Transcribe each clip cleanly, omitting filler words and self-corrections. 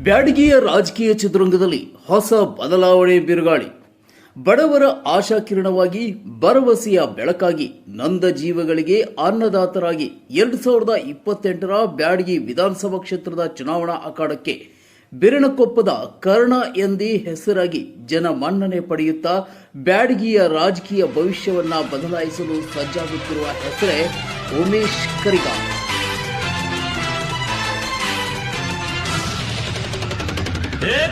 ಬ್ಯಾಡಗಿಯ ರಾಜಕೀಯ ಚದುರಂಗದಲ್ಲಿ ಹೊಸ ಬದಲಾವಣೆ ಬಿರುಗಾಳಿ. ಬಡವರ ಆಶಾಕಿರಣವಾಗಿ, ಭರವಸೆಯ ಬೆಳಕಾಗಿ, ನೊಂದ ಜೀವಗಳಿಗೆ ಅನ್ನದಾತರಾಗಿ 2028ರ ಬ್ಯಾಡಗಿ ವಿಧಾನಸಭಾ ಕ್ಷೇತ್ರದ ಚುನಾವಣಾ ಅಖಾಡಕ್ಕೆ ಬಿರಣಕೊಪ್ಪದ ಕರ್ಣ ಎಂದೇ ಹೆಸರಾಗಿ ಜನ ಮನ್ನಣೆ ಪಡೆಯುತ್ತಾ ಬ್ಯಾಡಗಿಯ ರಾಜಕೀಯ ಭವಿಷ್ಯವನ್ನ ಬದಲಾಯಿಸಲು ಸಜ್ಜಾಗುತ್ತಿರುವ ಹೆಸರೇ ಉಮೇಶ್ ಕರಿಗ.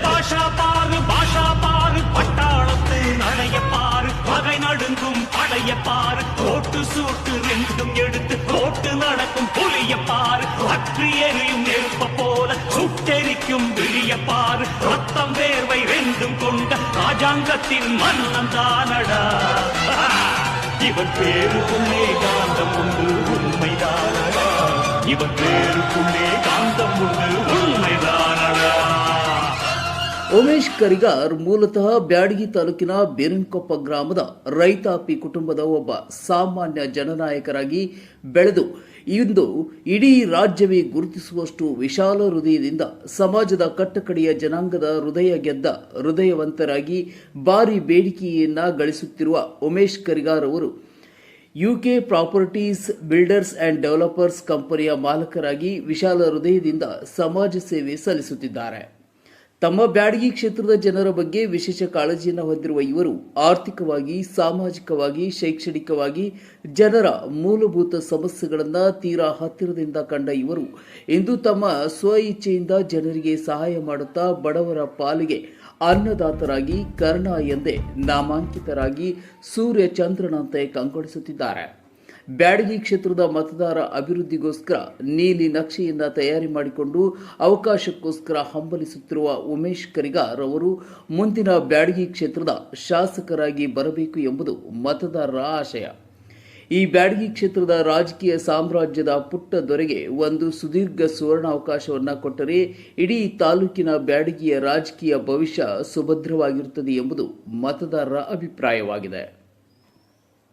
பாஷா பாரு பட்டாளத்து நடைய பாரு பகை நடுங்கும் படைய பாரு கோட்டு சூட்டு ரெண்டும் எடுத்து கோட்டு நடக்கும் புலிய பாரு அற்றி எரியும் நெருப்ப போல சுட்டெரிக்கும் விழிய பாரு ரத்தம் வேர்வை ரெண்டும் கொண்ட ராஜாங்கத்தின் மன்னன் தானடா. இவன் பேருக்குள்ளே காந்தம் உண்டு உண்மைதானடா. இவன் பேருக்குள்ளே காந்தம் உண்டு உண்மைதானடா. ಉಮೇಶ್ ಕರಿಗಾರ್ ಮೂಲತಃ ಬ್ಯಾಡಗಿ ತಾಲೂಕಿನ ಬೇರನಕೊಪ್ಪ ಗ್ರಾಮದ ರೈತಾಪಿ ಕುಟುಂಬದ ಒಬ್ಬ ಸಾಮಾನ್ಯ ಜನನಾಯಕರಾಗಿ ಬೆಳೆದು ಇಂದು ಇಡೀ ರಾಜ್ಯವೇ ಗುರುತಿಸುವಷ್ಟು ವಿಶಾಲ ಹೃದಯದಿಂದ ಸಮಾಜದ ಕಟ್ಟಕಡೆಯ ಜನಾಂಗದ ಹೃದಯ ಗೆದ್ದ ಹೃದಯವಂತರಾಗಿ ಭಾರಿ ಬೇಡಿಕೆಯನ್ನ ಗಳಿಸುತ್ತಿರುವ ಉಮೇಶ್ ಕರಿಗಾರ್ ಅವರು UK properties builders and developers ಕಂಪನಿಯ ಮಾಲಕರಾಗಿ ವಿಶಾಲ ಹೃದಯದಿಂದ ಸಮಾಜ ಸೇವೆ ಸಲ್ಲಿಸುತ್ತಿದ್ದಾರೆ. ತಮ್ಮ ಬ್ಯಾಡಗಿ ಕ್ಷೇತ್ರದ ಜನರ ಬಗ್ಗೆ ವಿಶೇಷ ಕಾಳಜಿಯನ್ನು ಹೊಂದಿರುವ ಇವರು ಆರ್ಥಿಕವಾಗಿ, ಸಾಮಾಜಿಕವಾಗಿ, ಶೈಕ್ಷಣಿಕವಾಗಿ ಜನರ ಮೂಲಭೂತ ಸಮಸ್ಯೆಗಳನ್ನು ತೀರಾ ಹತ್ತಿರದಿಂದ ಕಂಡ ಇವರು ಇಂದು ತಮ್ಮ ಸ್ವ ಇಚ್ಛೆಯಿಂದ ಜನರಿಗೆ ಸಹಾಯ ಮಾಡುತ್ತಾ ಬಡವರ ಪಾಲಿಗೆ ಅನ್ನದಾತರಾಗಿ ಕರ್ಣ ಎಂದೇ ನಾಮಾಂಕಿತರಾಗಿ ಸೂರ್ಯ ಚಂದ್ರನಂತೆ ಕಂಗೊಳಿಸುತ್ತಿದ್ದಾರೆ. ಬ್ಯಾಡಗಿ ಕ್ಷೇತ್ರದ ಮತದಾರ ಅಭಿವೃದ್ಧಿಗೋಸ್ಕರ ನೀಲಿ ನಕ್ಷೆಯನ್ನ ತಯಾರಿ ಮಾಡಿಕೊಂಡು ಅವಕಾಶಕ್ಕೋಸ್ಕರ ಹಂಬಲಿಸುತ್ತಿರುವ ಉಮೇಶ್ ಕರಿಗಾರ್ ಅವರು ಮುಂದಿನ ಬ್ಯಾಡಗಿ ಕ್ಷೇತ್ರದ ಶಾಸಕರಾಗಿ ಬರಬೇಕು ಎಂಬುದು ಮತದಾರರ ಆಶಯ. ಈ ಬ್ಯಾಡಗಿ ಕ್ಷೇತ್ರದ ರಾಜಕೀಯ ಸಾಮ್ರಾಜ್ಯದ ಪುಟ್ಟ ದೊರೆಗೆ ಒಂದು ಸುದೀರ್ಘ ಸುವರ್ಣಾವಕಾಶವನ್ನು ಕೊಟ್ಟರೆ ಇಡೀ ತಾಲೂಕಿನ ಬ್ಯಾಡಗಿಯ ರಾಜಕೀಯ ಭವಿಷ್ಯ ಸುಭದ್ರವಾಗಿರುತ್ತದೆ ಎಂಬುದು ಮತದಾರರ ಅಭಿಪ್ರಾಯವಾಗಿದೆ.